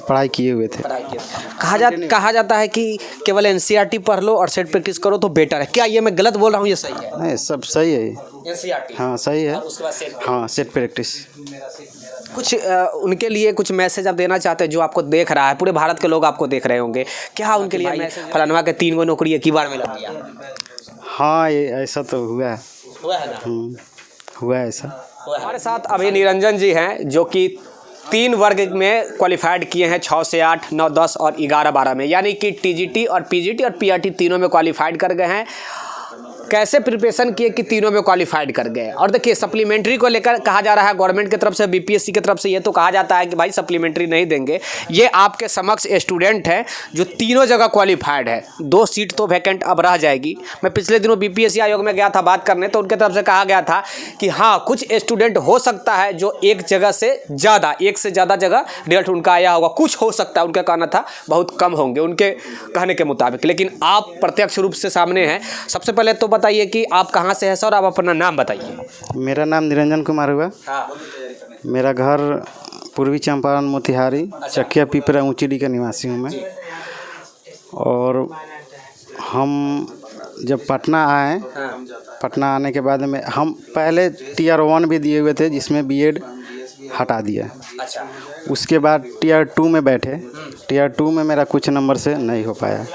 पढ़ाई किए हुए थे। कहा जाता है कि केवल एनसीईआरटी पढ़ लो और सेट प्रैक्टिस करो तो बेटर है। क्या ये मैं गलत बोल रहा हूँ, ये सही है? नहीं, सब सही है। एनसीईआरटी, हाँ सही है। उसके बाद सेट। हाँ, सेट प्रैक्टिस। कुछ उनके लिए कुछ मैसेज आप देना चाहते हैं जो आपको देख रहा है, पूरे भारत के लोग आपको देख रहे होंगे, क्या उनके लिए मैसेज? फलानवा के 3 गो नौकरी एक ही बार में लग गया। हाँ, ये ऐसा तो हुआ है। हुआ है ना? हुआ है ऐसा। हमारे साथ अभी निरंजन जी हैं जो कि 3 वर्ग में क्वालिफाइड किए हैं, 6 से 8, 9, 10 और 11-12 में, यानी कि टीजीटी और पीजीटी और पीआरटी तीनों में क्वालिफाइड कर गए हैं। कैसे प्रिपरेशन किए कि तीनों में क्वालिफाइड कर गए? और देखिए, सप्लीमेंट्री को लेकर कहा जा रहा है गवर्नमेंट की तरफ से, बीपीएससी की तरफ से ये तो कहा जाता है कि भाई सप्लीमेंट्री नहीं देंगे। ये आपके समक्ष स्टूडेंट हैं जो तीनों जगह क्वालिफाइड है। 2 सीट तो वैकेंट अब रह जाएगी। मैं पिछले दिनों बीपीएससी आयोग में गया था बात करने, तो उनके तरफ से कहा गया था कि हाँ, कुछ स्टूडेंट हो सकता है जो एक जगह से ज़्यादा, एक से ज़्यादा जगह रिजल्ट उनका आया होगा, कुछ हो सकता है। उनका कहना था बहुत कम होंगे उनके कहने के मुताबिक, लेकिन आप प्रत्यक्ष रूप से सामने हैं। सबसे पहले तो बताइए कि आप कहाँ से हैं सर, आप अपना नाम बताइए। मेरा नाम निरंजन कुमार हुआ। हाँ। मेरा घर पूर्वी चंपारण मोतिहारी, चकिया पिपरा ऊंचीडी का निवासी हूँ मैं। और हम जब पटना आए, पटना आने के बाद में हम पहले टीआर 1 भी दिए हुए थे, जिसमें बीएड हटा दिया। अच्छा। उसके बाद टीआर 2 में बैठे। टीआर 2 में मेरा कुछ नंबर से नहीं हो पाया।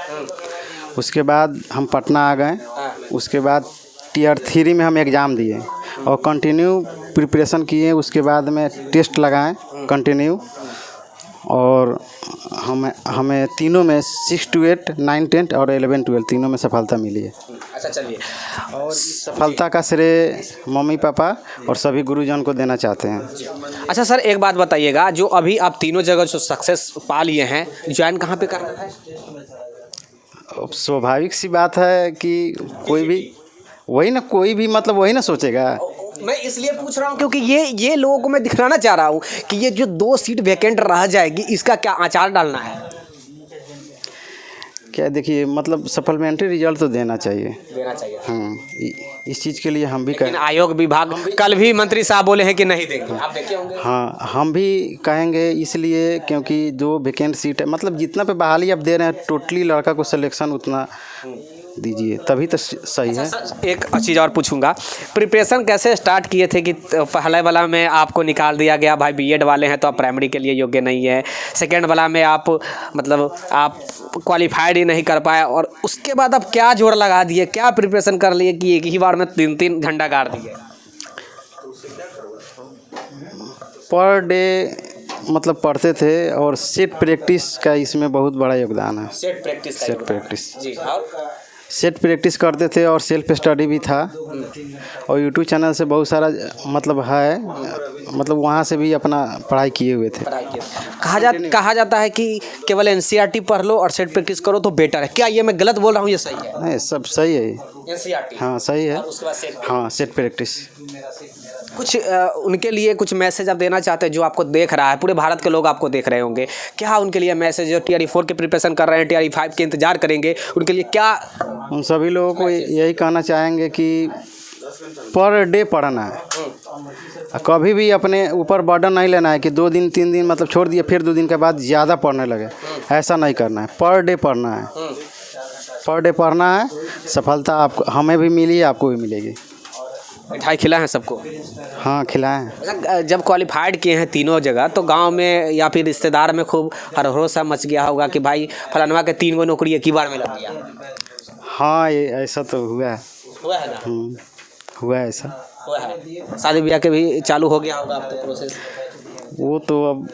उसके बाद हम पटना आ गए। उसके बाद टीआर 3 में हम एग्ज़ाम दिए और कंटिन्यू प्रिपरेशन किए। उसके बाद में टेस्ट लगाएं कंटिन्यू, और हमें तीनों में 6 to 8, 9, 10 और 11, 12 तीनों में सफलता मिली है। अच्छा, चलिए। और सफलता का श्रेय मम्मी पापा और सभी गुरुजन को देना चाहते हैं। अच्छा सर, एक बात बताइएगा, जो अभी आप तीनों जगह जो सक्सेस पा लिए हैं, ज्वाइन कहाँ पे करना है? स्वाभाविक सी बात है कि कोई भी मतलब वही ना सोचेगा। मैं इसलिए पूछ रहा हूँ क्योंकि ये लोगों को मैं दिखाना चाह रहा हूँ कि ये जो 2 सीट वैकेंट रह जाएगी, इसका क्या आचार डालना है? क्या देखिए, मतलब सप्लीमेंट्री रिजल्ट तो देना चाहिए। हाँ, इस चीज़ के लिए हम भी लेकिन आयोग विभाग कल भी मंत्री साहब बोले हैं कि नहीं देंगे, आप देखे होंगे। हाँ, हम भी कहेंगे इसलिए क्योंकि जो वैकेंट सीट है, मतलब जितना पे बहाली आप दे रहे हैं, टोटली लड़का को सिलेक्शन उतना दीजिए, तभी तो सही है। एक चीज़ और पूछूंगा, प्रिपरेशन कैसे स्टार्ट किए थे कि पहले वाला में आपको निकाल दिया गया, भाई बीएड वाले हैं तो आप प्राइमरी के लिए योग्य नहीं है, सेकेंड वाला में आप क्वालिफाइड ही नहीं कर पाए, और उसके बाद आप क्या जोड़ लगा दिए, क्या प्रिपरेशन कर लिए कि एक ही बार में 3-3 घंटा गाड़ दिए? पर डे मतलब पढ़ते थे, और सेट प्रैक्टिस का इसमें बहुत बड़ा योगदान है। सेट प्रैक्टिस जी। सेट प्रैक्टिस करते थे और सेल्फ स्टडी भी था, और यूट्यूब चैनल से बहुत सारा मतलब है, मतलब वहाँ से भी अपना पढ़ाई किए हुए थे। कहा जाता है कि केवल एनसीईआरटी पढ़ लो और सेट प्रैक्टिस करो तो बेटर है। क्या ये मैं गलत बोल रहा हूँ, ये सही है? नहीं, सब सही है। एनसीईआरटी, हाँ सही है। उसके बाद सेट। हाँ, सेट प्रैक्टिस। कुछ उनके लिए कुछ मैसेज आप देना चाहते हैं जो आपको देख रहा है, पूरे भारत के लोग आपको देख रहे होंगे, क्या उनके लिए मैसेज? जो टीआर 4 के प्रिपरेशन कर रहे हैं, टीआर 5 के इंतजार करेंगे, उनके लिए क्या? उन सभी लोगों को यही कहना चाहेंगे कि पर डे पढ़ना है, कभी भी अपने ऊपर बर्डन नहीं लेना है कि 2 दिन 3 दिन मतलब छोड़ दिए, फिर 2 दिन के बाद ज़्यादा पढ़ने लगे, ऐसा नहीं करना है। पर डे पढ़ना है, पर डे पढ़ना है। सफलता आपको, हमें भी मिली, आपको भी मिलेगी। मिठाई खिला है सबको? हाँ, खिलाएं हैं। जब क्वालिफाइड किए हैं तीनों जगह, तो गांव में या फिर रिश्तेदार में खूब हरहरोसा मच गया होगा कि भाई फलानवा के 3 गो नौकरी एक ही बार में लग गया। हाँ, ये ऐसा तो हुआ है। हुआ है ना? हुआ है ऐसा। हुआ है। शादी ब्याह के भी चालू हो गया होगा आपका प्रोसेस? वो तो अब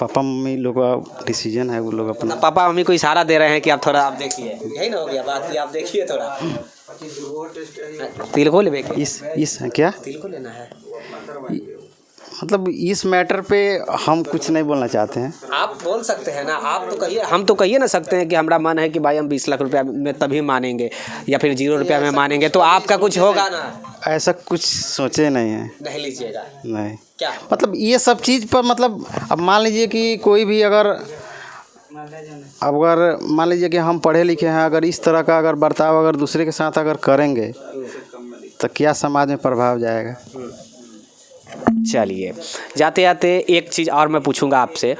पापा मम्मी लोग का डिसीजन है, वो लोग अपना। पापा मम्मी को इशारा दे रहे हैं कि आप थोड़ा आप देखिए, यही ना हो गया बात कि आप देखिए थोड़ा। तिल को ले इस क्या तिल को लेना है? मतलब इस मैटर पे हम कुछ नहीं बोलना चाहते हैं। आप बोल सकते हैं ना, आप तो कहिए, हम तो कहिए ना सकते हैं कि हमारा मन है कि भाई हम 20 लाख रुपया में तभी मानेंगे, या फिर 0 रुपया में मानेंगे, तो आपका कुछ होगा ना? ऐसा कुछ सोचे नहीं है। नहीं लीजिएगा? नहीं, क्या मतलब ये सब चीज़ पर, मतलब अब मान लीजिए कि कोई भी अगर मान लीजिए कि हम पढ़े लिखे हैं, अगर इस तरह का अगर बर्ताव अगर दूसरे के साथ अगर करेंगे तो क्या समाज में प्रभाव जाएगा। चलिए, जाते जाते एक चीज़ और मैं पूछूंगा आपसे,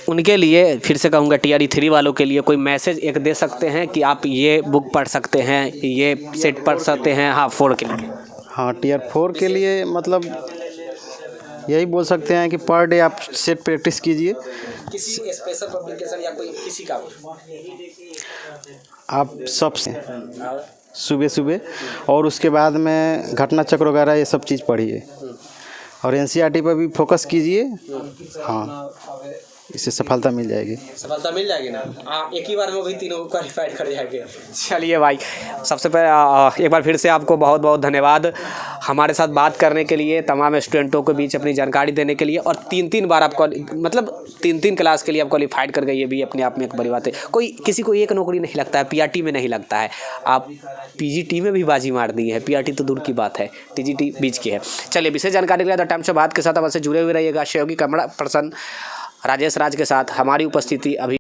उनके लिए फिर से कहूँगा TRE 3 वालों के लिए कोई मैसेज एक दे सकते हैं कि आप ये बुक पढ़ सकते हैं, ये सेट पढ़ सकते हैं? हाँ, 4 के लिए। हाँ, टीयर 4 के लिए मतलब यही बोल सकते हैं कि पर डे आप सेट प्रैक्टिस कीजिए। किसी स्पेशल पब्लिकेशन या कोई किसी का आप सबसे सुबह सुबह और उसके बाद में घटना चक्र वगैरह ये सब चीज़ पढ़िए और NCERT पर भी फोकस कीजिए। हाँ, इससे सफलता मिल जाएगी। सफलता मिल जाएगी ना? एक ही बार में वही तीनों क्वालिफाइड कर जाएंगे। चलिए भाई, सबसे पहले एक बार फिर से आपको बहुत बहुत धन्यवाद हमारे साथ बात करने के लिए, तमाम स्टूडेंटों के बीच अपनी जानकारी देने के लिए, और 3 बार आप मतलब 3 क्लास के लिए आप क्वालिफाइड कर गए, ये भी अपने आप में एक बड़ी बात है। कोई किसी को एक नौकरी नहीं लगता है, PRT में नहीं लगता है, आप PGT में भी बाजी मार दी है। PRT तो दूर की बात है, TGT बीच की है। चलिए, विशेष जानकारी के लिए टाइम्स ऑफ भारत के साथ अब से जुड़े हुए रहिएगा। सहयोगी कैमरा पर्सन राजेश राज के साथ हमारी उपस्थिति अभी